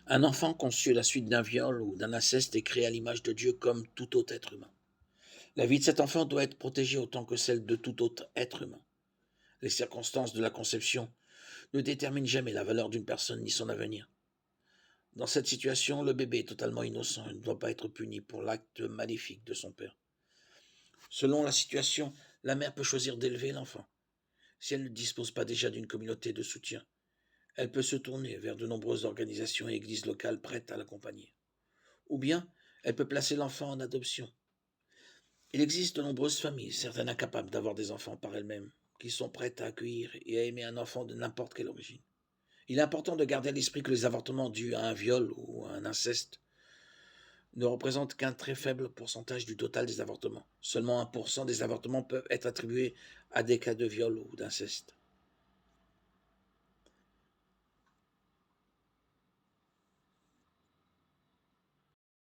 Un enfant conçu à la suite d'un viol ou d'un inceste est créé à l'image de Dieu comme tout autre être humain. La vie de cet enfant doit être protégée autant que celle de tout autre être humain. Les circonstances de la conception ne déterminent jamais la valeur d'une personne ni son avenir. Dans cette situation, le bébé est totalement innocent et ne doit pas être puni pour l'acte maléfique de son père. Selon la situation, la mère peut choisir d'élever l'enfant. Si elle ne dispose pas déjà d'une communauté de soutien, elle peut se tourner vers de nombreuses organisations et églises locales prêtes à l'accompagner. Ou bien, elle peut placer l'enfant en adoption. Il existe de nombreuses familles, certaines incapables d'avoir des enfants par elles-mêmes, qui sont prêtes à accueillir et à aimer un enfant de n'importe quelle origine. Il est important de garder à l'esprit que les avortements dus à un viol ou à un inceste ne représentent qu'un très faible pourcentage du total des avortements. Seulement 1% des avortements peuvent être attribués à des cas de viol ou d'inceste.